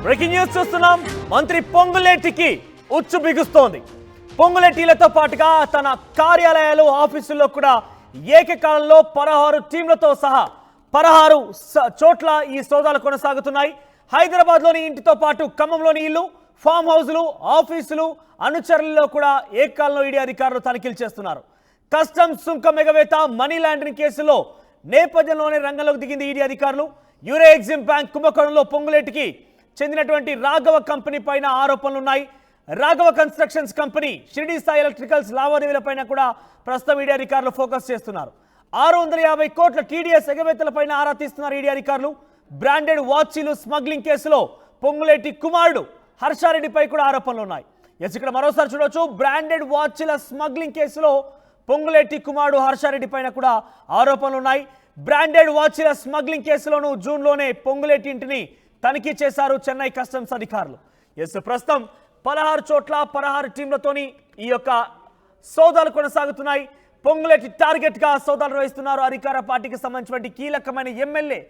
Breaking news చూస్తున్నాం. మంత్రి పొంగులేటికి ఉచ్చు బిగుస్తోంది. పొంగులేటిలతో పాటుగా తన కార్యాలయాలు ఆఫీసుల్లో కూడా ఏకకాలంలో 16 టీంలతో సహా 16 చోట్ల ఈ సోదాలు కొనసాగుతున్నాయి. హైదరాబాద్లోని ఇంటితో పాటు ఖమ్మంలోని ఇల్లు, ఫామ్ హౌస్లు, ఆఫీసులు, అనుచరులలో కూడా ఏకకాలంలో ఈడీ అధికారులు తనిఖీలు చేస్తున్నారు. కస్టమ్స్ సుంకం ఎగవేత, మనీ లాండరింగ్ కేసులో నేపథ్యంలోనే రంగంలోకి దిగింది ఈడీ అధికారులు. యూరో ఎగ్జిమ్ బ్యాంక్ కుంభకోణంలో పొంగులేటికి చెందినటువంటి రాఘవ కంపెనీ పైన ఆరోపణలున్నాయి. Raghava constructions company, Shirdi Sai electricals లావాదేవీలపైన కూడా ప్రస్తుతం ఈడీ అధికారులు ఫోకస్ చేస్తున్నారు. 650 కోట్ల టీడీఎస్ ఎగవేతలపైన ఆరా తీస్తున్నారు ఈడీ అధికారులు. బ్రాండెడ్ వాచీలు స్మగ్లింగ్ కేసులో పొంగులేటి కుమారుడు హర్షారెడ్డిపై కూడా ఆరోపణలు ఉన్నాయి. ఇక్కడ మరోసారి చూడవచ్చు, బ్రాండెడ్ వాచీల స్మగ్లింగ్ కేసులో పొంగులేటి కుమారుడు హర్షారెడ్డి పైన కూడా ఆరోపణలు ఉన్నాయి. బ్రాండెడ్ వాచీల స్మగ్లింగ్ కేసులోనూ జూన్లోనే పొంగులేటి ఇంటిని తనిఖీ చేశారు చెన్నై కస్టమ్స్ అధికారులు. ప్రస్తుతం 16 చోట్ల 16 టీంలతోని ఈ యొక్క సోదాలు కొనసాగుతున్నాయి. పొంగులేటి టార్గెట్ గా సోదాలు నిర్వహిస్తున్నారు. అధికార పార్టీకి సంబంధించినటువంటి కీలకమైన ఎమ్మెల్యే,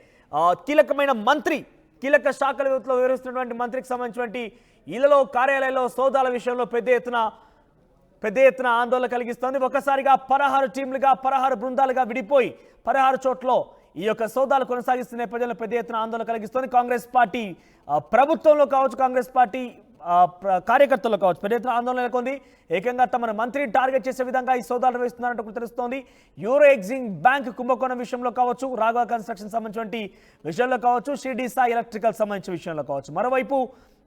కీలకమైన మంత్రి, కీలక శాఖల వివరిస్తున్నటువంటి మంత్రికి సంబంధించినటువంటి ఇళ్లలో, కార్యాలయాల్లో సోదాల విషయంలో పెద్ద ఎత్తున ఆందోళన కలిగిస్తోంది. ఒకసారిగా 16 టీంలుగా 16 బృందాలుగా విడిపోయి 16 చోట్ల ఈ యొక్క సోదాలు కొనసాగిస్తున్న నేపథ్యంలో పెద్ద ఎత్తున ఆందోళన కలిగిస్తోంది. కాంగ్రెస్ పార్టీ ప్రభుత్వంలో కావచ్చు, కాంగ్రెస్ పార్టీ కార్యకర్తల్లో కావచ్చు, పెద్ద ఎత్తున ఆందోళన నెలకొంది. ఏకంగా తమ మంత్రిని టార్గెట్ చేసే విధంగా ఈ సోదాలు నిర్వహిస్తున్నారంటూ తెలుస్తోంది. యూరో ఎగ్జిమ్ బ్యాంక్ కుంభకోణం విషయంలో కావచ్చు, రాఘవ కన్స్ట్రక్షన్ సంబంధించిన విషయంలో కావచ్చు, షిరిడి సాయి ఎలక్ట్రికల్ సంబంధించిన విషయంలో కావచ్చు. మరోవైపు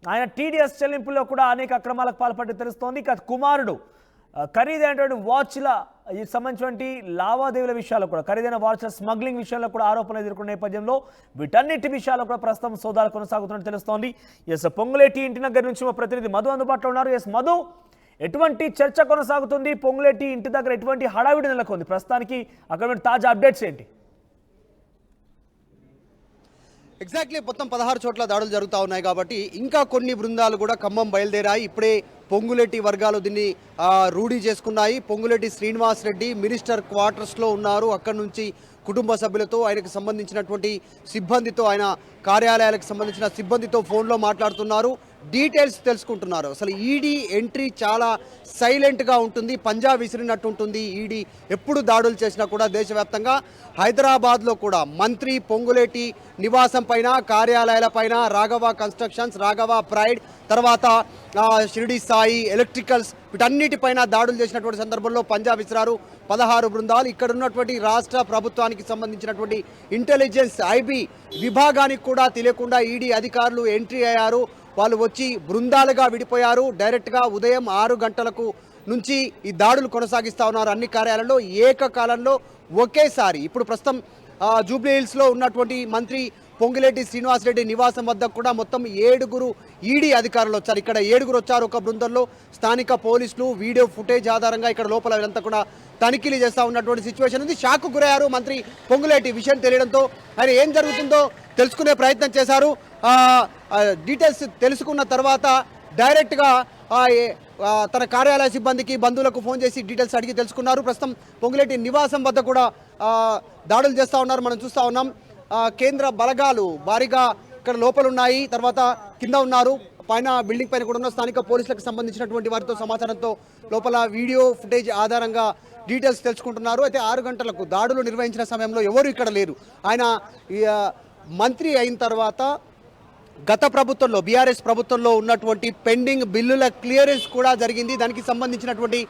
ఆయన టీడీఎస్ చెల్లింపుల్లో కూడా అనేక అక్రమాలకు పాల్పడి తెలుస్తోంది. కుమారుడు ఖరీదైనటువంటి వాచ్ల సంబంధించినటువంటి లావాదేవీల విషయాల్లో కూడా, ఖరీదైన వాచ్ల స్మగ్లింగ్ విషయంలో కూడా ఆరోపణలు ఎదుర్కొన్న నేపథ్యంలో వీటన్నిటి విషయాల్లో కూడా ప్రస్తుతం సోదాలు కొనసాగుతున్నట్టు తెలుస్తోంది. పొంగులేటి ఇంటి దగ్గర నుంచి మా ప్రతినిధి మధు అందుబాటులో ఉన్నారు. మధు, ఎటువంటి చర్చ కొనసాగుతుంది? పొంగులేటి ఇంటి దగ్గర ఎటువంటి హడావిడి నెలకొంది? ప్రస్తుతానికి అక్కడ తాజా అప్డేట్స్ ఏంటి? ఎగ్జాక్ట్లీ మొత్తం 16 చోట్ల దాడులు జరుగుతూ ఉన్నాయి కాబట్టి ఇంకా కొన్ని బృందాలు కూడా ఖమ్మం బయలుదేరాయి. ఇప్పుడే పొంగులేటి వర్గాలు దీన్ని రూఢీ చేసుకున్నాయి. పొంగులేటి శ్రీనివాస్ రెడ్డి మినిస్టర్ క్వార్టర్స్లో ఉన్నారు. అక్కడి నుంచి కుటుంబ సభ్యులతో, ఆయనకు సంబంధించినటువంటి సిబ్బందితో, ఆయన కార్యాలయాలకు సంబంధించిన సిబ్బందితో ఫోన్లో మాట్లాడుతున్నారు, డీటెయిల్స్ తెలుసుకుంటున్నారు. అసలు ఈడీ ఎంట్రీ చాలా సైలెంట్గా ఉంటుంది, పంజా విసిరినట్టు ఉంటుంది. ఈడీ ఎప్పుడు దాడులు చేసినా కూడా దేశవ్యాప్తంగా, హైదరాబాద్లో కూడా మంత్రి పొంగులేటి నివాసం పైన, కార్యాలయాల పైన, రాఘవ కన్స్ట్రక్షన్స్, రాఘవ ప్రైడ్, తర్వాత షిరిడి సాయి ఎలక్ట్రికల్స్, వీటన్నిటిపైన దాడులు చేసినటువంటి సందర్భంలో పంజా విసిరారు 16 బృందాలు. ఇక్కడ ఉన్నటువంటి రాష్ట్ర ప్రభుత్వానికి సంబంధించినటువంటి ఇంటెలిజెన్స్ ఐబీ విభాగానికి కూడా తెలియకుండా ఈడీ అధికారులు ఎంట్రీ అయ్యారు. వాళ్ళు వచ్చి బృందాలుగా విడిపోయారు. డైరెక్ట్గా ఉదయం 6 గంటలకు నుంచి ఈ దాడులు కొనసాగిస్తూ ఉన్నారు అన్ని కార్యాలయాల్లో ఏకకాలంలో ఒకేసారి. ఇప్పుడు ప్రస్తుతం జూబ్లీ హిల్స్లో ఉన్నటువంటి మంత్రి పొంగులేటి శ్రీనివాసరెడ్డి నివాసం వద్ద కూడా మొత్తం 7 ఈడీ అధికారులు వచ్చారు. ఇక్కడ 7 వచ్చారు ఒక బృందంలో. స్థానిక పోలీసులు వీడియో ఫుటేజ్ ఆధారంగా ఇక్కడ లోపల వీరంతా కూడా తనిఖీలు చేస్తూ ఉన్నటువంటి సిచ్యువేషన్ ఉంది. షాక్కు గురయ్యారు మంత్రి పొంగులేటి. విషయం తెలియడంతో ఆయన ఏం జరుగుతుందో తెలుసుకునే ప్రయత్నం చేశారు. డీటెయిల్స్ తెలుసుకున్న తర్వాత డైరెక్ట్గా తన కార్యాలయ సిబ్బందికి, బంధువులకు ఫోన్ చేసి డీటెయిల్స్ అడిగి తెలుసుకున్నారు. ప్రస్తుతం పొంగులేటి నివాసం వద్ద కూడా దాడులు చేస్తూ ఉన్నారు. మనం చూస్తూ ఉన్నాం. కేంద్ర బలగాలు భారీగా ఇక్కడ లోపల ఉన్నాయి, తర్వాత కింద ఉన్నారు, పైన బిల్డింగ్ పైన కూడా ఉన్న స్థానిక పోలీసులకు సంబంధించినటువంటి వారితో సమాచారంతో లోపల వీడియో ఫుటేజ్ ఆధారంగా డీటెయిల్స్ తెలుసుకుంటున్నారు. అయితే 6 గంటలకు దాడులు నిర్వహించిన సమయంలో ఎవరు ఇక్కడ లేరు. ఆయన మంత్రి అయిన తర్వాత గత ప్రభుత్వంలో, బీఆర్ఎస్ ప్రభుత్వంలో ఉన్నటువంటి పెండింగ్ బిల్లుల క్లియరెన్స్ కూడా జరిగింది. దానికి సంబంధించినటువంటి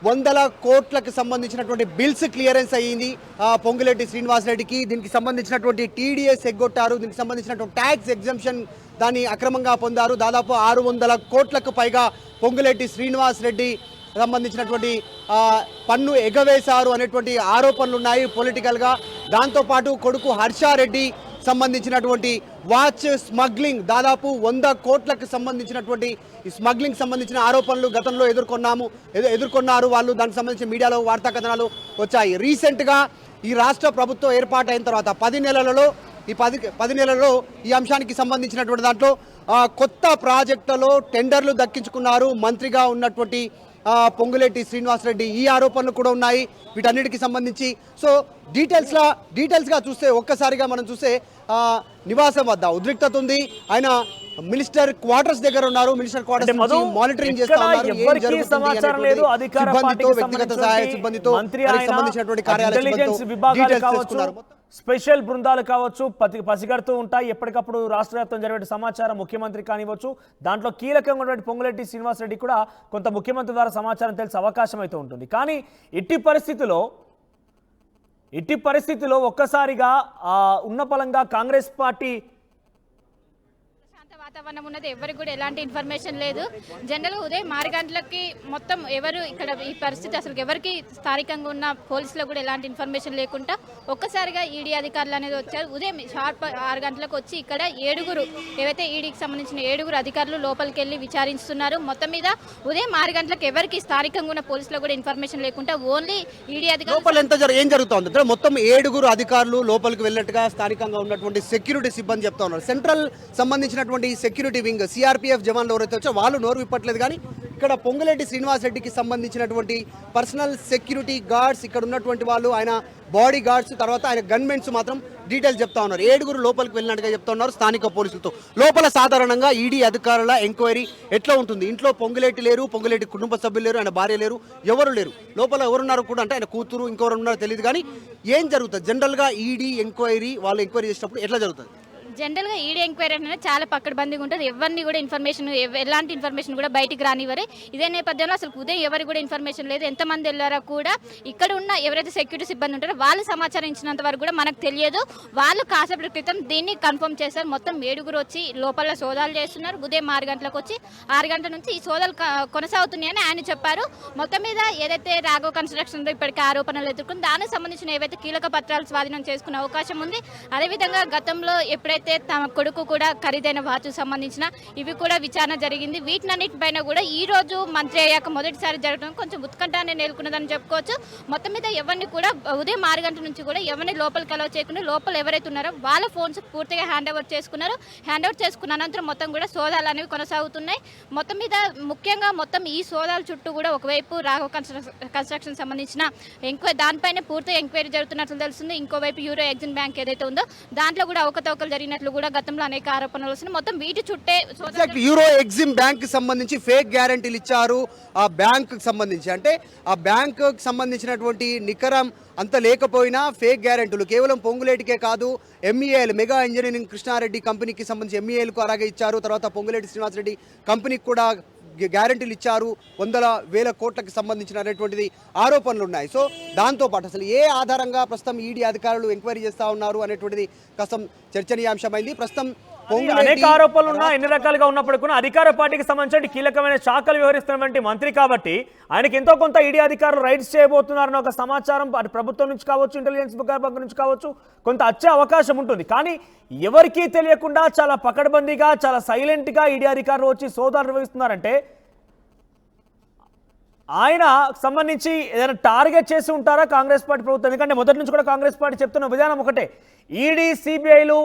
100 కోట్లకు సంబంధించినటువంటి బిల్స్ క్లియరెన్స్ అయ్యింది పొంగులేటి శ్రీనివాసరెడ్డికి. దీనికి సంబంధించినటువంటి టీడీఎస్ ఎగ్గొట్టారు. దీనికి సంబంధించినటువంటి ట్యాక్స్ ఎగ్జంప్షన్ దాన్ని అక్రమంగా పొందారు. దాదాపు 600 కోట్లకు పైగా పొంగులేటి శ్రీనివాసరెడ్డి సంబంధించినటువంటి పన్ను ఎగవేశారు అనేటువంటి ఆరోపణలు ఉన్నాయి పొలిటికల్గా. దాంతోపాటు కొడుకు హర్షారెడ్డి సంబంధించినటువంటి వాచ్ స్మగ్లింగ్, దాదాపు 100 కోట్లకు సంబంధించినటువంటి ఈ స్మగ్లింగ్ సంబంధించిన ఆరోపణలు గతంలో ఎదుర్కొన్నారు వాళ్ళు. దానికి సంబంధించిన మీడియాలో వార్తా కథనాలు వచ్చాయి. రీసెంట్గా ఈ రాష్ట్ర ప్రభుత్వం ఏర్పాటైన తర్వాత 10 నెలలలో ఈ అంశానికి సంబంధించినటువంటి దాంట్లో కొత్త ప్రాజెక్టులలో టెండర్లు దక్కించుకున్నారు మంత్రిగా ఉన్నటువంటి పొంగులేటి శ్రీనివాసరెడ్డి. ఈ ఆరోపణలు కూడా ఉన్నాయి వీటన్నిటికి సంబంధించి. సో డీటెయిల్స్గా చూస్తే ఒక్కసారిగా మనం చూస్తే నివాసం వద్ద ఉద్రిక్తత ఉంది. ఆయన మినిస్టర్ క్వార్టర్స్ దగ్గర ఉన్నారు. మినిస్టర్ క్వార్టర్స్ అంటే మధు, నుంచి మానిటరింగ్ చేస్తా ఎక్కడా ఉన్నారు. ఏం ఎవరికీ జరుగుతుంది సమాచారం లేదు. అనేటువంటి అధికార సిబ్బందితో, పార్టీకి వ్యక్తిగత సహాయ సిబ్బందితో, మంత్రి దానికి ఆయన, సంబంధించినటువంటి కార్యాలయ ఇంటెలిజెన్స్ సిబ్బందితో విభాగాలు డీటెయిల్స్ కావచ్చు, తెలుసుకున్నారు. స్పెషల్ బృందాలు కావచ్చు, పసిగడుతూ ఉంటాయి. ఎప్పటికప్పుడు రాష్ట్ర వ్యాప్తం జరిగే సమాచారం ముఖ్యమంత్రి కానివ్వచ్చు, దాంట్లో కీలకంగా ఉన్నటువంటి పొంగులేటి శ్రీనివాసరెడ్డి కూడా కొంత ముఖ్యమంత్రి ద్వారా సమాచారం తెలిసే అవకాశం అయితే ఉంటుంది. కానీ ఇట్టి పరిస్థితిలో ఒక్కసారిగా ఉన్న పలంగా కాంగ్రెస్ పార్టీ వాతావరణం ఉన్నది. ఎవరికి కూడా ఎలాంటి ఇన్ఫర్మేషన్ లేదు. జనరల్గా ఉదయం 6 గంటలకి మొత్తం ఎవరు ఇక్కడ ఈ పరిస్థితి అసలు ఎవరికి స్థానికంగా ఉన్న పోలీసులకు కూడా ఎలాంటి ఇన్ఫర్మేషన్ లేకుండా ఒక్కసారిగా ఈడీ అధికారులు అనేది వచ్చారు. ఉదయం షార్ప్ 6 గంటలకు వచ్చి ఇక్కడ 7 ఏవైతే ఈడీకి సంబంధించిన 7 అధికారులు లోపలికి వెళ్ళి విచారిస్తున్నారు. మొత్తం మీద ఉదయం 6 గంటలకు ఎవరికి స్థానికంగా ఉన్న పోలీసులకు కూడా ఇన్ఫర్మేషన్ లేకుండా ఓన్లీ ఈడీ అధికారులు ఏం జరుగుతుంది అంటే మొత్తం 7 అధికారులు లోపలికి వెళ్ళినట్టుగా స్థానికంగా ఉన్నటువంటి సెక్యూరిటీ సిబ్బంది చెప్తా ఉన్నారు. సెంట్రల్ సంబంధించినటువంటి సెక్యూరిటీ వింగ్ సిఆర్పీఎఫ్ జవాన్లు ఎవరైతే వచ్చారో వాళ్ళు నోరు విప్పట్లేదు. కానీ ఇక్కడ పొంగులేటి శ్రీనివాసరెడ్డికి సంబంధించినటువంటి పర్సనల్ సెక్యూరిటీ గార్డ్స్, ఇక్కడ ఉన్నటువంటి వాళ్ళు, ఆయన బాడీ గార్డ్స్, తర్వాత ఆయన గన్మెన్స్ మాత్రం డీటెయిల్స్ చెప్తా ఉన్నారు. 7 లోపలికి వెళ్ళినట్టుగా చెప్తా ఉన్నారు స్థానిక పోలీసులతో. లోపల సాధారణంగా ఈడీ అధికారుల ఎంక్వైరీ ఎట్లా ఉంటుంది? ఇంట్లో పొంగులేటి లేరు, పొంగులేటి కుటుంబ సభ్యులు లేరు, ఆయన భార్య లేరు, ఎవరు లేరు. లోపల ఎవరున్నారు కూడా అంటే ఆయన కూతురు, ఇంకెవరు ఉన్నారో తెలియదు. కానీ ఏం జరుగుతుంది జనరల్గా ఈడీ ఎంక్వైరీ, వాళ్ళు ఎంక్వైరీ చేసినప్పుడు ఎట్లా జరుగుతుంది? జనరల్గా ఈడీ ఎంక్వైరీ అనేది చాలా పక్కడబందిగా ఉంటుంది. ఎవరిని కూడా ఇన్ఫర్మేషన్, ఎలాంటి ఇన్ఫర్మేషన్ కూడా బయటికి రానివ్వరు. ఇదే నేపథ్యంలో అసలు ఉదయం ఎవరికి కూడా ఇన్ఫర్మేషన్ లేదు. ఎంతమంది వెళ్ళారో కూడా ఇక్కడ ఉన్న ఎవరైతే సెక్యూరిటీ సిబ్బంది ఉంటారో వాళ్ళు సమాచారం ఇచ్చినంత వరకు కూడా మనకు తెలియదు. వాళ్ళు కాసేపటి క్రితం దీన్ని కన్ఫర్మ్ చేశారు. మొత్తం 7 వచ్చి లోపల సోదాలు చేస్తున్నారు. ఉదయం 6 గంటలకు వచ్చి 6 గంటల నుంచి ఈ సోదాలు కొనసాగుతున్నాయని ఆయన చెప్పారు. మొత్తం మీద ఏదైతే రాఘవ కన్స్ట్రక్షన్లో ఇప్పటికీ ఆరోపణలు ఎదుర్కొంది, దానికి సంబంధించిన ఏవైతే కీలక పత్రాలు స్వాధీనం చేసుకునే అవకాశం ఉంది. అదేవిధంగా గతంలో ఎప్పుడైతే తమ కొడుకు కూడా ఖరీదైన వాచు సంబంధించిన ఇవి కూడా విచారణ జరిగింది. వీటినన్నిటిపైన కూడా ఈ రోజు మంత్రి అయ్యాక మొదటిసారి జరగడం కొంచెం ఉత్కంఠాన్ని నెలకొన్నదని చెప్పుకోవచ్చు. మొత్తం మీద ఎవరిని కూడా ఉదయం 6 గంటల నుంచి కూడా ఎవరిని లోపలికి అలౌ చేయకుండా లోపల ఎవరైతే ఉన్నారో వాళ్ళ ఫోన్స్ పూర్తిగా హ్యాండ్ ఓవర్ చేసుకున్నారు. హ్యాండ్ ఓవర్ చేసుకున్న అనంతరం మొత్తం కూడా సోదాలు అనేవి కొనసాగుతున్నాయి. మొత్తం మీద ముఖ్యంగా మొత్తం ఈ సోదాల చుట్టూ కూడా ఒకవైపు రాఘవ కన్స్ట్రక్షన్ సంబంధించిన దానిపైన పూర్తిగా ఎంక్వైరీ జరుగుతున్నట్లు తెలుస్తుంది. ఇంకోవైపు యూరో ఎగ్జిమ్ బ్యాంక్ ఏదైతే ఉందో దాంట్లో కూడా అవకతవకలు జరిగినట్లు కూడా గతంలో అనేక ఆరోపణలు వస్తున్నాయి. మొత్తం వీటి చుట్టే యూరో ఎగ్జిమ్ బ్యాంక్ సంబంధించి ఫేక్ గ్యారంటీలు ఇచ్చారు. ఆ బ్యాంక్ సంబంధించి అంటే ఆ బ్యాంక్ సంబంధించినటువంటి నికరం అంత లేకపోయినా ఫేక్ గ్యారెంటీలు కేవలం పొంగులేటికే కాదు, ఎంఈఏలు మెగా ఇంజనీరింగ్ కృష్ణారెడ్డి కంపెనీకి సంబంధించి ఎంఈఏలకు అలాగే ఇచ్చారు. తర్వాత పొంగులేటి శ్రీనివాసరెడ్డి కంపెనీకి కూడా గ్యారంటీలు ఇచ్చారు. 100,000 కోట్లకు సంబంధించినటువంటిది ఆరోపణలు ఉన్నాయి. సో దాంతోపాటు అసలు ఏ ఆధారంగా ప్రస్తుతం ఈడీ అధికారులు ఎంక్వైరీ చేస్తూ ఉన్నారు అనేటువంటిది కాస్త చర్చనీయాంశమైంది. ప్రస్తుతం అనేక ఆరోపణలు ఉన్నా, ఎన్ని రకాలుగా ఉన్నప్పుడు కూడా అధికార పార్టీకి సంబంధించిన కీలకమైన శాఖలు వ్యవహరిస్తున్నటువంటి మంత్రి కాబట్టి ఆయనకి ఎంతో కొంత ఈడీ అధికారులు రైడ్స్ చేయబోతున్నారన్న ఒక సమాచారం అటు ప్రభుత్వం నుంచి కావచ్చు, ఇంటెలిజెన్స్ విభాగం నుంచి కావచ్చు కొంత వచ్చే అవకాశం ఉంటుంది. కానీ ఎవరికీ తెలియకుండా చాలా పకడ్బందీగా, చాలా సైలెంట్గా ఈడీ అధికారులు వచ్చి సోదాలు నిర్వహిస్తున్నారంటే ఆయన సంబంధించి ఏదైనా టార్గెట్ చేసి ఉంటారా కాంగ్రెస్ పార్టీ ప్రభుత్వం? ఎందుకంటే మొదటి నుంచి కూడా కాంగ్రెస్ పార్టీ చెప్తున్న విధానం ఒకటే, ఈడీ, సిబిఐలు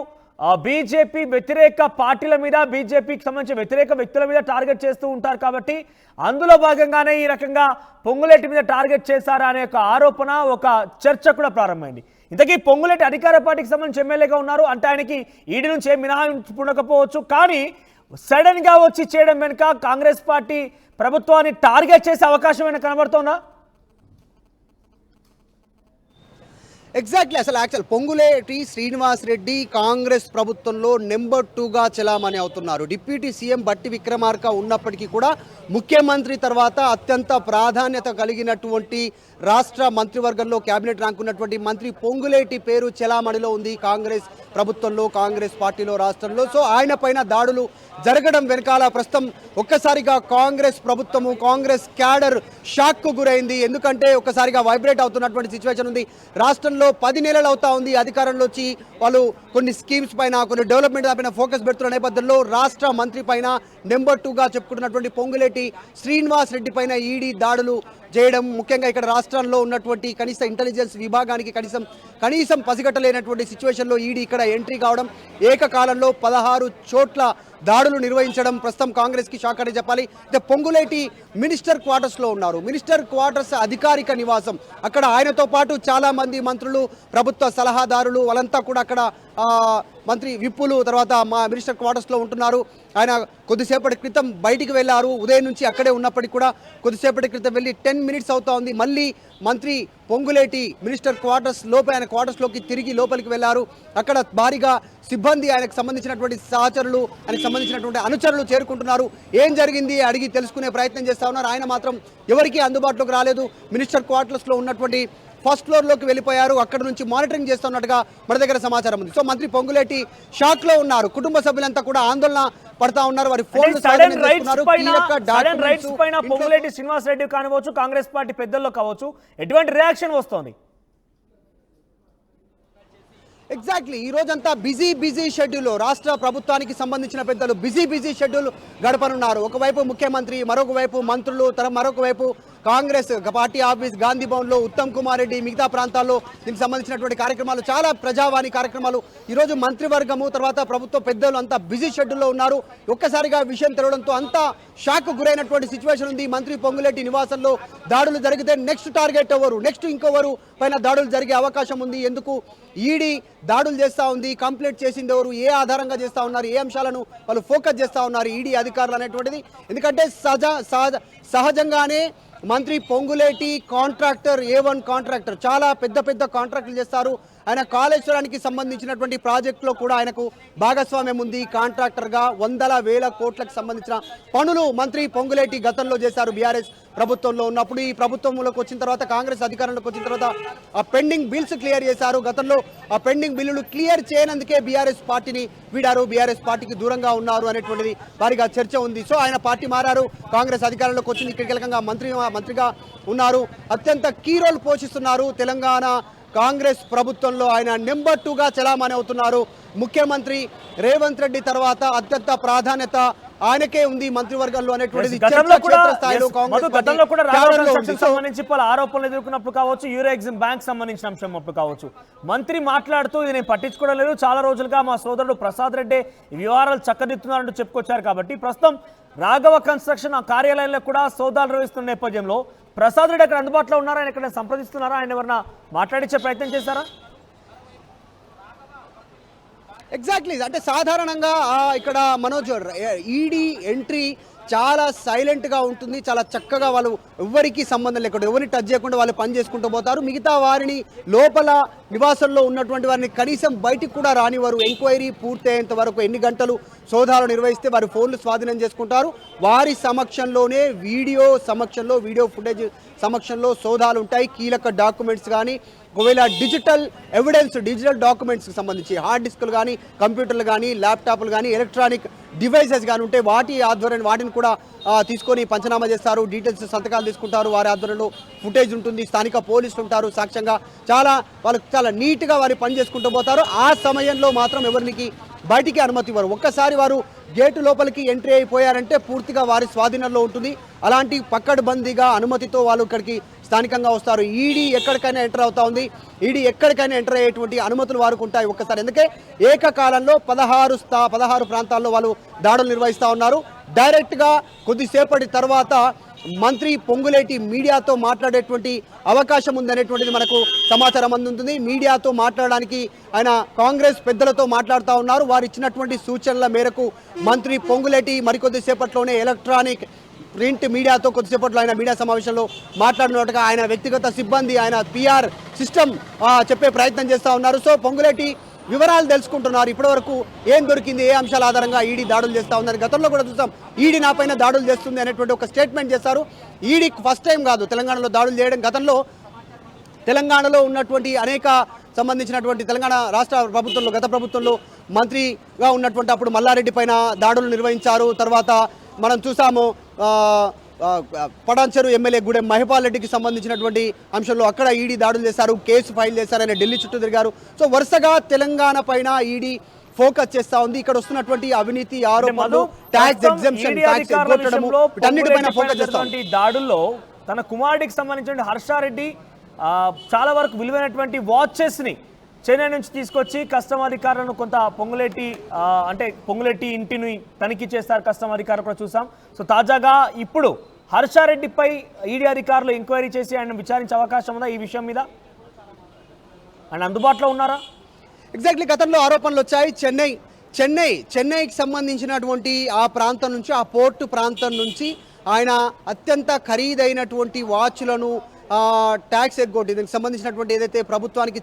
బీజేపీ వ్యతిరేక పార్టీల మీద, బీజేపీకి సంబంధించిన వ్యతిరేక వ్యక్తుల మీద టార్గెట్ చేస్తూ ఉంటారు. కాబట్టి అందులో భాగంగానే ఈ రకంగా పొంగులేటి మీద టార్గెట్ చేశారా అనే ఒక ఆరోపణ, ఒక చర్చ కూడా ప్రారంభమైంది. ఇంతకీ పొంగులేటి అధికార పార్టీకి సంబంధించి ఎమ్మెల్యేగా ఉన్నారు అంటే ఆయనకి ఈడీ నుంచి ఏం మినహాయింపు ఉండకపోవచ్చు. కానీ సడన్గా వచ్చి చేయడం వెనుక కాంగ్రెస్ పార్టీ ప్రభుత్వాన్ని టార్గెట్ చేసే అవకాశం ఏమైనా కనబడుతోందా? ఎగ్జాక్ట్లీ. అసలు పొంగులేటి శ్రీనివాసరెడ్డి కాంగ్రెస్ ప్రభుత్వంలో నెంబర్ 2గా చలామణి అవుతున్నారు. డిప్యూటీ సీఎం బట్టి విక్రమార్క ఉన్నప్పటికీ కూడా ముఖ్యమంత్రి తర్వాత అత్యంత ప్రాధాన్యత కలిగినటువంటి రాష్ట్ర మంత్రివర్గంలో క్యాబినెట్ ర్యాంక్ ఉన్నటువంటి మంత్రి పొంగులేటి పేరు చలామణిలో ఉంది కాంగ్రెస్ ప్రభుత్వంలో, కాంగ్రెస్ పార్టీలో, రాష్ట్రంలో. సో ఆయన పైన దాడులు జరగడం వెనకాల ప్రస్తుతం ఒక్కసారిగా కాంగ్రెస్ ప్రభుత్వము, కాంగ్రెస్ క్యాడర్ షాక్కు గురైంది. ఎందుకంటే ఒక్కసారిగా వైబ్రేట్ అవుతున్నటువంటి సిచ్యువేషన్ ఉంది. రాష్ట్రంలో 10 నెలలు అవుతా ఉంది అధికారంలో వచ్చి. వాళ్ళు కొన్ని స్కీమ్స్ పైన, కొన్ని డెవలప్మెంట్ పైన ఫోకస్ పెడుతున్న నేపథ్యంలో రాష్ట్ర మంత్రి పైన నెంబర్ 2గా చెప్పుకుంటున్నటువంటి పొంగులేటి శ్రీనివాసరెడ్డి పైన ఈడీ దాడులు చేయడం, ముఖ్యంగా ఇక్కడ రాష్ట్రంలో ఉన్నటువంటి కనీస ఇంటెలిజెన్స్ విభాగానికి కనీసం పసిగట్టలేనటువంటి సిచ్యువేషన్లో ఈడీ ఇక్కడ ఎంట్రీ కావడం, ఏకకాలంలో 16 చోట్ల దాడులు నిర్వహించడం ప్రస్తుతం కాంగ్రెస్కి షాక్ అని చెప్పాలి. అయితే పొంగులేటి మినిస్టర్ క్వార్టర్స్లో ఉన్నారు. మినిస్టర్ క్వార్టర్స్ అధికారిక నివాసం. అక్కడ ఆయనతో పాటు చాలామంది మంత్రులు, ప్రభుత్వ సలహాదారులు వాళ్ళంతా కూడా అక్కడ మంత్రి విప్పులు తర్వాత మా మినిస్టర్ క్వార్టర్స్లో ఉంటున్నారు. ఆయన కొద్దిసేపటి క్రితం బయటికి వెళ్ళారు. ఉదయం నుంచి అక్కడే ఉన్నప్పటికీ కూడా కొద్దిసేపటి క్రితం వెళ్ళి 10 మినిట్స్ అవుతా ఉంది. మళ్ళీ మంత్రి పొంగులేటి మినిస్టర్ క్వార్టర్స్ లోపే ఆయన క్వార్టర్స్లోకి తిరిగి లోపలికి వెళ్ళారు. అక్కడ భారీగా సిబ్బంది ఆయనకు సంబంధించినటువంటి సహచరులు ఆయనకు సంబంధించినటువంటి అనుచరులు చేరుకుంటున్నారు. ఏం జరిగింది అడిగి తెలుసుకునే ప్రయత్నం చేస్తూ ఉన్నారు. ఆయన మాత్రం ఎవరికీ అందుబాటులోకి రాలేదు. మినిస్టర్ క్వార్టర్స్లో ఉన్నటువంటి ఫస్ట్ ఫ్లోర్లోకి వెళ్ళిపోయారు. అక్కడ నుంచి మానిటరింగ్ చేస్తున్నట్టుగా మన దగ్గర సమాచారం ఉంది. సో మంత్రి పొంగులేటి షాక్ లో ఉన్నారు. కుటుంబ సభ్యులంతా కూడా ఆందోళన పడతా ఉన్నారు. వారి ఫోన్లు రైట్స్ పైన పొంగులేటి శ్రీనివాస్ రెడ్డి కానివచ్చు, కాంగ్రెస్ పార్టీ పెద్దల్లో కావచ్చు, ఎటువంటి రియాక్షన్ వస్తోంది? ఎగ్జాక్ట్లీ ఈ రోజంతా బిజీ షెడ్యూల్. రాష్ట్ర ప్రభుత్వానికి సంబంధించిన పెద్దలు బిజీ షెడ్యూల్ గడపనున్నారు. ఒకవైపు ముఖ్యమంత్రి, మరొక వైపు మంత్రులు, మరొక వైపు కాంగ్రెస్ పార్టీ ఆఫీస్, గాంధీ భవన్లో ఉత్తమ్ కుమార్ రెడ్డి, మిగతా ప్రాంతాల్లో దీనికి సంబంధించినటువంటి కార్యక్రమాలు, చాలా ప్రజావాణి కార్యక్రమాలు. ఈరోజు మంత్రివర్గము తర్వాత ప్రభుత్వ పెద్దలు అంతా బిజీ షెడ్యూల్లో ఉన్నారు. ఒక్కసారిగా విషయం తెలవడంతో అంతా షాక్ గురైనటువంటి సిచ్యువేషన్ ఉంది. మంత్రి పొంగులేటి నివాసంలో దాడులు జరిగితే నెక్స్ట్ టార్గెట్ ఎవరు, నెక్స్ట్ ఇంకొవరు పైన దాడులు జరిగే అవకాశం ఉంది. ఎందుకు ఈడీ దాడులు చేస్తూ ఉంది, కంప్లైంట్ చేసింది ఎవరు, ఏ ఆధారంగా చేస్తూ ఉన్నారు, ఏ అంశాలను వాళ్ళు ఫోకస్ చేస్తూ ఉన్నారు ఈడీ అధికారులు అనేటువంటిది. ఎందుకంటే సహజంగానే మంత్రి పొంగులేటి కాంట్రాక్టర్, A1 కాంట్రాక్టర్, చాలా పెద్ద కాంట్రాక్టులు చేస్తారు. ఆయన కాళేశ్వరానికి సంబంధించినటువంటి ప్రాజెక్టులో కూడా ఆయనకు భాగస్వామ్యం ఉంది. కాంట్రాక్టర్గా వందల వేల కోట్లకు సంబంధించిన పనులు మంత్రి పొంగులేటి గతంలో చేశారు బీఆర్ఎస్ ప్రభుత్వంలో ఉన్నప్పుడు. ఈ ప్రభుత్వంలోకి వచ్చిన తర్వాత, కాంగ్రెస్ అధికారంలోకి వచ్చిన తర్వాత ఆ పెండింగ్ బిల్స్ క్లియర్ చేశారు. గతంలో ఆ పెండింగ్ బిల్లులు క్లియర్ చేయనందుకే బీఆర్ఎస్ పార్టీని వీడారు, బీఆర్ఎస్ పార్టీకి దూరంగా ఉన్నారు అనేటువంటిది వారిగా చర్చ ఉంది. సో ఆయన పార్టీ మారారు, కాంగ్రెస్ అధికారంలోకి వచ్చింది, ఇక్కడ కీలకంగా మంత్రిగా ఉన్నారు, అత్యంత కీ రోల్ పోషిస్తున్నారు. తెలంగాణ కాంగ్రెస్ ప్రభుత్వంలో ఆయన నెంబర్ 2గా చలామణి అవుతున్నారు. ముఖ్యమంత్రి రేవంత్ రెడ్డి తర్వాత అత్యంత ప్రాధాన్యత ఆయనకే ఉంది మంత్రివర్గంలో అనేటువంటిది సంబంధించి పలు ఆరోపణలు ఎదుర్కొన్నప్పుడు కావచ్చు, యూరో ఎగ్జిమ్ బ్యాంక్ సంబంధించిన అంశం అప్పుడు కావచ్చు, మంత్రి మాట్లాడుతూ ఇది నేను పట్టించుకోవడం లేదు, చాలా రోజులుగా మా సోదరుడు ప్రసాద్ రెడ్డి ఈ వ్యవహారాలు చక్కదిస్తున్నారంటూ చెప్పుకొచ్చారు. కాబట్టి ప్రస్తుతం రాఘవ కన్స్ట్రక్షన్ ఆ కార్యాలయంలో కూడా సోదాలు నిర్వహిస్తున్న నేపథ్యంలో ప్రసాద్ రెడ్డి అక్కడ అందుబాటులో ఉన్నారా, ఆయన ఎక్కడ సంప్రదిస్తున్నారా, ఆయన ఎవరన్నా మాట్లాడించే ప్రయత్నం చేశారా? ఎగ్జాక్ట్లీ అంటే సాధారణంగా ఇక్కడ మనోజ్ ఈడీ ఎంట్రీ చాలా సైలెంట్గా ఉంటుంది, చాలా చక్కగా వాళ్ళు ఎవరికి సంబంధం లేకుండా ఎవరిని టచ్ చేయకుండా వాళ్ళు పని చేసుకుంటూ పోతారు. మిగతా వారిని లోపల నివాసంలో ఉన్నటువంటి వారిని కనీసం బయటికి కూడా రానివారు. ఎంక్వైరీ పూర్తయ్యేంత వరకు ఎన్ని గంటలు సోదాలు నిర్వహిస్తే వారి ఫోన్లు స్వాధీనం చేసుకుంటారు. వారి సమక్షంలోనే వీడియో ఫుటేజ్ సమక్షంలో సోదాలు ఉంటాయి. కీలక డాక్యుమెంట్స్ కానీ, ఒకవేళ డిజిటల్ డాక్యుమెంట్స్కి సంబంధించి హార్డ్ డిస్కులు కానీ, కంప్యూటర్లు కానీ, ల్యాప్టాప్లు కానీ, ఎలక్ట్రానిక్ డివైసెస్ కానీ ఉంటే వాటి ఆధ్వర్యం వాటిని కూడా తీసుకొని పంచనామా చేస్తారు. డీటెయిల్స్ సంతకాలు తీసుకుంటారు. వారి ఆధ్వర్యంలో ఫుటేజ్ ఉంటుంది. స్థానిక పోలీసులు ఉంటారు సాక్ష్యంగా. వాళ్ళకు చాలా నీట్గా వారి పని చేసుకుంటూ పోతారు. ఆ సమయంలో మాత్రం ఎవరికి బయటికి అనుమతి ఇవ్వరు. ఒక్కసారి వారు గేటు లోపలికి ఎంట్రీ అయిపోయారంటే పూర్తిగా వారి స్వాధీనంలో ఉంటుంది. అలాంటి పక్కడ్బందీగా అనుమతితో వాళ్ళు ఇక్కడికి స్థానికంగా వస్తారు. ఈడీ ఎక్కడికైనా ఎంటర్ అవుతా ఉంది. ఈడీ ఎక్కడికైనా ఎంటర్ అయ్యేటువంటి అనుమతులు వారికి ఉంటాయి ఒక్కసారి. ఎందుకే ఏకకాలంలో 16 ప్రాంతాల్లో వాళ్ళు దాడులు నిర్వహిస్తూ ఉన్నారు. డైరెక్ట్గా కొద్దిసేపటి తర్వాత మంత్రి పొంగులేటి మీడియాతో మాట్లాడేటువంటి అవకాశం ఉందనేటువంటిది మనకు సమాచారం అందుతుంది. మీడియాతో మాట్లాడడానికి ఆయన కాంగ్రెస్ పెద్దలతో మాట్లాడుతూ ఉన్నారు. వారు ఇచ్చినటువంటి సూచనల మేరకు మంత్రి పొంగులేటి మరికొద్దిసేపట్లోనే ఎలక్ట్రానిక్ ప్రింట్ మీడియాతో కొద్దిసేపట్లో ఆయన మీడియా సమావేశంలో మాట్లాడినట్టుగా ఆయన వ్యక్తిగత సిబ్బంది, ఆయన PR సిస్టమ్ చెప్పే ప్రయత్నం చేస్తూ ఉన్నారు. సో పొంగులేటి వివరాలు తెలుసుకుంటున్నారు. ఇప్పటివరకు ఏం దొరికింది, ఏ అంశాల ఆధారంగా ఈడీ దాడులు చేస్తూ ఉందని గతంలో కూడా చూసాం. ఈడీ నాపైన దాడులు చేస్తుంది అనేటువంటి ఒక స్టేట్మెంట్ చేశారు. ఈడీ ఫస్ట్ టైం కాదు తెలంగాణలో దాడులు చేయడం. గతంలో తెలంగాణలో ఉన్నటువంటి అనేక సంబంధించినటువంటి తెలంగాణ రాష్ట్ర ప్రభుత్వంలో గత ప్రభుత్వంలో మంత్రిగా ఉన్నటువంటి అప్పుడు మల్లారెడ్డి పైన దాడులు నిర్వహించారు. తర్వాత మనం చూసాము పటాన్చెరు ఎమ్మెల్యే గూడెం మహిపాల్ రెడ్డికి సంబంధించినటువంటి అంశంలో అక్కడ ఈడీ దాడులు చేశారు, కేసు ఫైల్ చేశారని ఢిల్లీ చుట్టూ తిరిగారు. సో వరుసగా తెలంగాణ పైన ఈడీ ఫోకస్ చేస్తా ఉంది. ఇక్కడ వస్తున్నటువంటి అవినీతి ఆరోపణలు, ట్యాక్స్ ఎగ్జంప్షన్, ట్యాక్స్ ఎగ్గొట్టడం, వీటన్నిటిపైన ఫోకస్ చేస్తాం. దాడుల్లో తన కుమారుడికి సంబంధించిన హర్షారెడ్డి చాలా వరకు విలువైనటువంటి వాచెస్ ని చెన్నై నుంచి తీసుకొచ్చి కస్టమ్ అధికారులను కొంత పొంగులేటి ఇంటిని తనిఖీ చేస్తారు కస్టమ్ అధికారులు కూడా చూసాం. సో తాజాగా ఇప్పుడు హర్షారెడ్డిపై ఈడీ అధికారులు ఎంక్వైరీ చేసి ఆయన విచారించే అవకాశం ఉందా? ఈ విషయం మీద ఆయన అందుబాటులో ఉన్నారా? ఎగ్జాక్ట్లీ గతంలో ఆరోపణలు వచ్చాయి. చెన్నైకి సంబంధించినటువంటి ఆ ప్రాంతం నుంచి, ఆ పోర్టు ప్రాంతం నుంచి ఆయన అత్యంత ఖరీదైనటువంటి వాచ్లను ట్యాక్స్ ఎగ్గొట్టి దీనికి సంబంధించినటువంటి ఏదైతే ప్రభుత్వానికి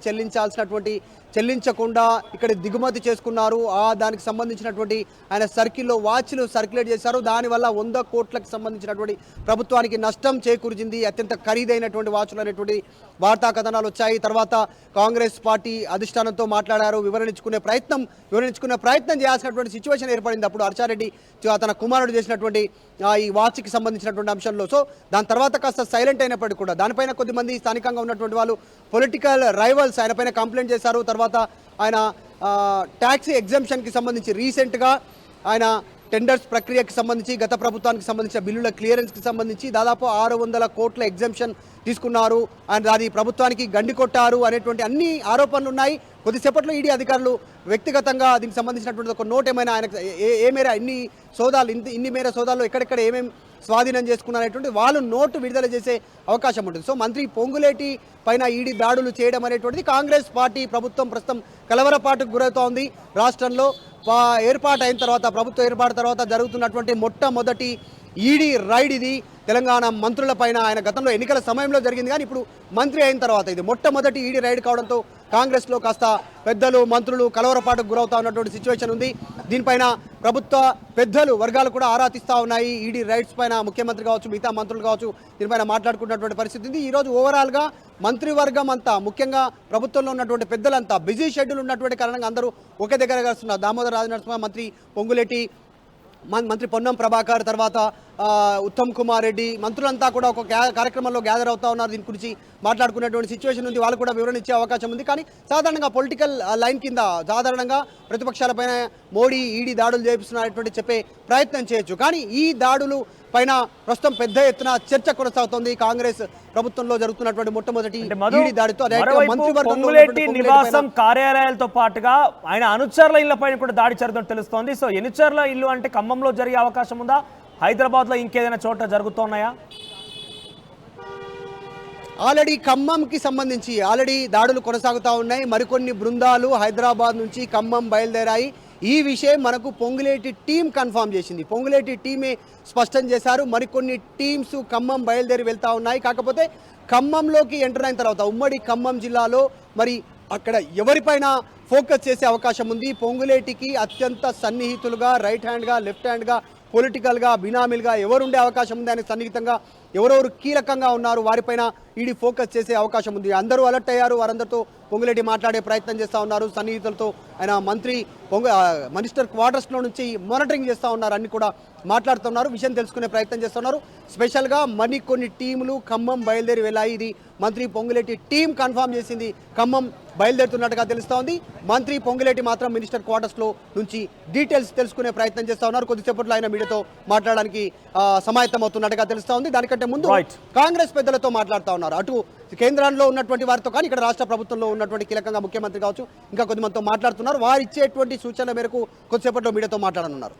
చెల్లించకుండా ఇక్కడ దిగుమతి చేసుకున్నారు. దానికి సంబంధించినటువంటి ఆయన సర్కిల్లో వాచ్లు సర్క్యులేట్ చేశారు. దానివల్ల 100 కోట్లకు సంబంధించినటువంటి ప్రభుత్వానికి నష్టం చేకూర్చింది. అత్యంత ఖరీదైనటువంటి వాచ్లు అనేటువంటి వార్తా కథనాలు వచ్చాయి. తర్వాత కాంగ్రెస్ పార్టీ అధిష్టానంతో మాట్లాడారు. వివరించుకునే ప్రయత్నం చేయాల్సినటువంటి సిచ్యువేషన్ ఏర్పడింది. అప్పుడు హర్షారెడ్డి తన కుమారుడు చేసినటువంటి ఈ వాచ్కి సంబంధించినటువంటి అంశంలో. సో దాని తర్వాత కాస్త సైలెంట్ అయినప్పటికీ కూడా దానిపైన కొద్దిమంది స్థానికంగా ఉన్నటువంటి వాళ్ళు పొలిటికల్ రైవల్స్ ఆయన పైన కంప్లైంట్ చేశారు. తర్వాత ఆయన ట్యాక్సీ ఎగ్జంప్షన్కి సంబంధించి రీసెంట్గా ఆయన టెండర్స్ ప్రక్రియకి సంబంధించి గత ప్రభుత్వానికి సంబంధించిన బిల్లుల క్లియరెన్స్కి సంబంధించి దాదాపు 600 కోట్ల ఎగ్జంప్షన్ తీసుకున్నారు. ఆయన అది ప్రభుత్వానికి గండి కొట్టారు అనేటువంటి అన్ని ఆరోపణలు ఉన్నాయి. కొద్దిసేపట్లో ఈడీ అధికారులు వ్యక్తిగతంగా దీనికి సంబంధించినటువంటి ఒక నోట్ ఏమైనా ఆయన ఏ మేర ఇన్ని మేర సోదాలు ఎక్కడెక్కడ ఏమేమి స్వాధీనం చేసుకున్నారనేటువంటి వాళ్ళు నోటు విడుదల చేసే అవకాశం ఉంటుంది. సో మంత్రి పొంగులేటి పైన ఈడీ దాడులు చేయడం అనేటువంటిది కాంగ్రెస్ పార్టీ ప్రభుత్వం ప్రస్తుతం కలవరపాటుకు గురవుతోంది. రాష్ట్రంలో ప్రభుత్వం ఏర్పాటు తర్వాత జరుగుతున్నటువంటి మొట్టమొదటి ఈడీ రైడ్ ఇది. తెలంగాణ మంత్రుల పైన ఆయన గతంలో ఎన్నికల సమయంలో జరిగింది, కానీ ఇప్పుడు మంత్రి అయిన తర్వాత ఇది మొట్టమొదటి ఈడీ రైడ్ కావడంతో కాంగ్రెస్లో కాస్త పెద్దలు మంత్రులు కలవరపాటుకు గురవుతా ఉన్నటువంటి సిచ్యువేషన్ ఉంది. దీనిపైన ప్రభుత్వ పెద్దలు వర్గాలు కూడా ఆరా తీస్తూ ఉన్నాయి. ఈడీ రైడ్స్ పైన ముఖ్యమంత్రి కావచ్చు, మిగతా మంత్రులు కావచ్చు, దీనిపైన మాట్లాడుకున్నటువంటి పరిస్థితి ఉంది. ఈరోజు ఓవరాల్గా మంత్రివర్గం అంతా, ముఖ్యంగా ప్రభుత్వంలో ఉన్నటువంటి పెద్దలంతా బిజీ షెడ్యూల్ ఉన్నటువంటి కారణంగా అందరూ ఒకే దగ్గర కలుస్తున్నారు. దామోదర్ రాజనరసింహ, మంత్రి పొంగులేటి, మంత్రి పొన్నం ప్రభాకర్, తర్వాత ఉత్తమ్ కుమార్ రెడ్డి, మంత్రులంతా కూడా ఒక కార్యక్రమంలో గ్యాదర్ అవుతా ఉన్నారు. దీని గురించి మాట్లాడుకునేటువంటి సిచ్యువేషన్ ఉంది. వాళ్ళు కూడా వివరణ ఇచ్చే అవకాశం ఉంది. కానీ సాధారణంగా పొలిటికల్ లైన్ కింద సాధారణంగా ప్రతిపక్షాలపైన మోడీ ఈడీ దాడులు చేపిస్తున్నటువంటి చెప్పే ప్రయత్నం చేయొచ్చు. కానీ ఈ దాడులు పైన ప్రస్తుతం పెద్ద ఎత్తున చర్చ కొనసాగుతోంది. కాంగ్రెస్ ప్రభుత్వంలో జరుగుతున్నటువంటి మొట్టమొదటి ఈడీ దాడితో పొంగులేటి నివాసం కార్యాలయాలతో పాటుగా ఆయన అనుచరుల ఇళ్ల పైన కూడా దాడి జరుగుతుందని తెలుస్తోంది. సో అనుచరుల ఇల్లు అంటే ఖమ్మంలో జరిగే అవకాశం ఉందా? హైదరాబాద్లో ఇంకేదైనా చోట జరుగుతున్నాయా? ఆల్రెడీ ఖమ్మంకి సంబంధించి దాడులు కొనసాగుతూ ఉన్నాయి. మరికొన్ని బృందాలు హైదరాబాద్ నుంచి ఖమ్మం బయలుదేరాయి. ఈ విషయం మనకు పొంగులేటి టీం కన్ఫర్మ్ చేసింది. పొంగులేటి టీమే స్పష్టం చేశారు. మరికొన్ని టీమ్స్ ఖమ్మం బయలుదేరి వెళ్తూ ఉన్నాయి. కాకపోతే ఖమ్మంలోకి ఎంటర్ అయిన తర్వాత ఉమ్మడి ఖమ్మం జిల్లాలో మరి అక్కడ ఎవరిపైన ఫోకస్ చేసే అవకాశం ఉంది? పొంగులేటికి అత్యంత సన్నిహితులుగా, రైట్ హ్యాండ్గా, లెఫ్ట్ హ్యాండ్గా, పొలిటికల్గా, బినామీలుగా ఎవరుండే అవకాశం ఉంది? ఆయన సన్నిహితంగా ఎవరెవరు కీలకంగా ఉన్నారు, వారిపైన ఈడీ ఫోకస్ చేసే అవకాశం ఉంది. అందరూ అలర్ట్ అయ్యారు. వారందరితో పొంగులేటి మాట్లాడే ప్రయత్నం చేస్తూ ఉన్నారు. సన్నిహితులతో ఆయన మినిస్టర్ క్వార్టర్స్లో నుంచి మానిటరింగ్ చేస్తూ ఉన్నారు. అన్ని కూడా మాట్లాడుతున్నారు, విషయం తెలుసుకునే ప్రయత్నం చేస్తున్నారు. స్పెషల్గా కొన్ని టీములు ఖమ్మం బయలుదేరి వెళ్ళాయి. ఇది మంత్రి పొంగులేటి టీం కన్ఫర్మ్ చేసింది. ఖమ్మం బయలుదేరుతున్నట్టుగా తెలుస్తోంది. మంత్రి పొంగులేటి మాత్రం మినిస్టర్ క్వార్టర్స్లో నుంచి డీటెయిల్స్ తెలుసుకునే ప్రయత్నం చేస్తూ ఉన్నారు. కొద్దిసేపట్లో ఆయన మీడియాతో మాట్లాడడానికి సమాయత్తం అవుతున్నట్టుగా తెలుస్తోంది. దానికంటే ముందు కాంగ్రెస్ పెద్దలతో మాట్లాడుతూ ఉన్నారు. అటు కేంద్రంలో ఉన్నటువంటి వారితో కానీ ఇక్కడ రాష్ట్ర ప్రభుత్వంలో ఉన్నటువంటి కీలకంగా ముఖ్యమంత్రి కావచ్చు, ఇంకా కొద్దిమందితో మాట్లాడుతున్నారు. వారు ఇచ్చేటువంటి సూచనల మేరకు కొద్దిసేపట్లో మీడియాతో మాట్లాడనున్నారు.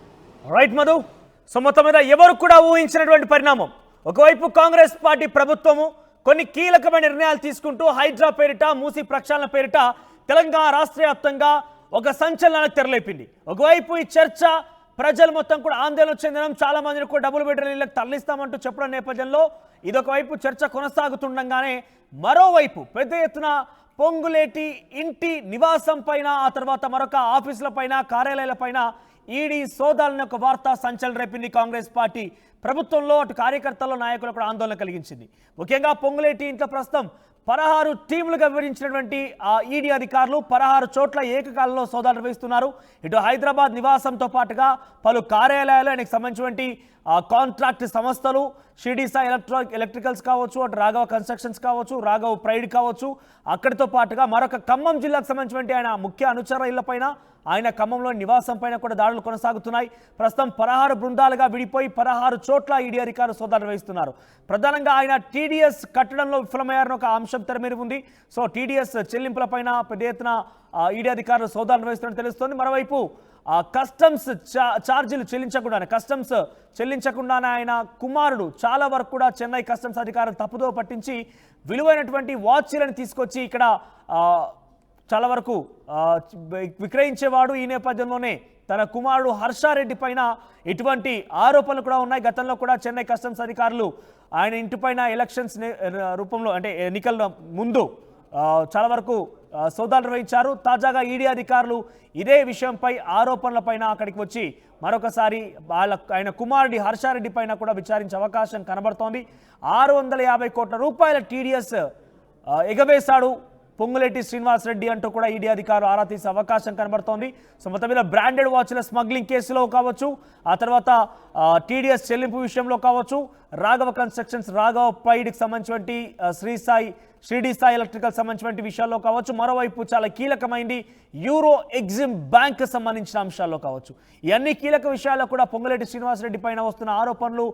రైట్ మధు. సో మొత్తం మీద ఎవరు కూడా ఊహించినటువంటి పరిణామం. ఒకవైపు కాంగ్రెస్ పార్టీ ప్రభుత్వము కొన్ని కీలకమైన నిర్ణయాలు తీసుకుంటూ హైడ్రా పేరిట, మూసీ ప్రక్షాళన పేరిట తెలంగాణ రాష్ట్ర వ్యాప్తంగా ఒక సంచలనానికి తెరలేపింది. ఒకవైపు ఈ చర్చ ప్రజలు మొత్తం కూడా ఆందోళన చెందడం, చాలా మందిని కూడా డబుల్ బెడ్రూమ్ ఇళ్లకు తరలిస్తామంటూ చెప్పడం నేపథ్యంలో ఇదొక వైపు చర్చ కొనసాగుతుండగానే మరోవైపు పెద్ద ఎత్తున పొంగులేటి ఇంటి నివాసం పైన, ఆ తర్వాత మరొక ఆఫీసుల పైన, కార్యాలయాల పైన ఈడీ సోదాలని ఒక వార్త సంచలనం రేపింది. కాంగ్రెస్ పార్టీ ప్రభుత్వంలో అటు కార్యకర్తల్లో నాయకులు కూడా ఆందోళన కలిగించింది. ముఖ్యంగా పొంగులేటి ఇంట్లో ప్రస్తుతం 16 టీములుగా వివరించినటువంటి ఈడీ అధికారులు 16 చోట్ల ఏకకాలంలో సోదాలు నిర్వహిస్తున్నారు. ఇటు హైదరాబాద్ నివాసంతో పాటుగా పలు కార్యాలయాలు, ఆయనకు సంబంధించినటువంటి కాంట్రాక్ట్ సంస్థలు, షిరిడి సాయి ఎలక్ట్రికల్స్ కావచ్చు, అటు రాఘవ కన్స్ట్రక్షన్స్ కావచ్చు, రాఘవ్ ప్రైడ్ కావచ్చు, అక్కడితో పాటుగా మరొక ఖమ్మం జిల్లాకు సంబంధించినటువంటి ఆయన ముఖ్య అనుచర ఇళ్లపైన, ఆయన ఖమ్మంలో నివాసం పైన కూడా దాడులు కొనసాగుతున్నాయి. ప్రస్తుతం 16 బృందాలుగా విడిపోయి 16 చోట్ల ఈడీ అధికారులు సోదాలు నిర్వహిస్తున్నారు. ప్రధానంగా ఆయన టీడీఎస్ కట్టడంలో విఫలమయ్యారని ఒక అంశం తెర మీద ఉంది. సో టీడీఎస్ చెల్లింపులపైన పెద్ద ఎత్తున ఈడీ అధికారులు సోదాలు నిర్వహిస్తున్నట్టు తెలుస్తోంది. మరోవైపు కస్టమ్స్ ఛార్జీలు చెల్లించకుండానే ఆయన కుమారుడు చాలా వరకు కూడా చెన్నై కస్టమ్స్ అధికారులు తప్పుదో పట్టించి విలువైనటువంటి వాచ్లను తీసుకొచ్చి ఇక్కడ చాలా వరకు విక్రయించేవాడు. ఈ నేపథ్యంలోనే తన కుమారుడు హర్షారెడ్డి పైన ఇటువంటి ఆరోపణలు కూడా ఉన్నాయి. గతంలో కూడా చెన్నై కస్టమ్స్ అధికారులు ఆయన ఇంటిపైన ఎలక్షన్స్ రూపంలో అంటే ఎన్నికల ముందు చాలా వరకు సోదాలు నిర్వహించారు. తాజాగా ఈడీ అధికారులు ఇదే విషయంపై ఆరోపణలపైన అక్కడికి వచ్చి మరొకసారి ఆయన కుమారుడి హర్షారెడ్డి పైన కూడా విచారించే అవకాశం కనబడుతోంది. 650 కోట్ల రూపాయల టీడీఎస్ ఎగవేశాడు పొంగులేటి శ్రీనివాస్ రెడ్డి అంటూ కూడా ఈడీ అధికారులు ఆరా తీసే అవకాశం కనబడుతోంది. సో మొత్తం మీద బ్రాండెడ్ వాచ్ల స్మగ్లింగ్ కేసులో కావచ్చు, ఆ తర్వాత టీడీఎస్ చెల్లింపు విషయంలో కావచ్చు, రాఘవ కన్స్ట్రక్షన్స్, రాఘవ ప్రైడ్కి సంబంధించినటువంటి షిరిడి సాయి ఎలక్ట్రికల్ సంబంధించినటువంటి విషయాల్లో కావచ్చు, మరోవైపు చాలా కీలకమైంది యూరో ఎగ్జిమ్ బ్యాంక్ సంబంధించిన అంశాల్లో కావచ్చు. ఈ అన్ని కీలక విషయాల్లో కూడా పొంగులేటి శ్రీనివాస్ రెడ్డి పైన వస్తున్న ఆరోపణలు,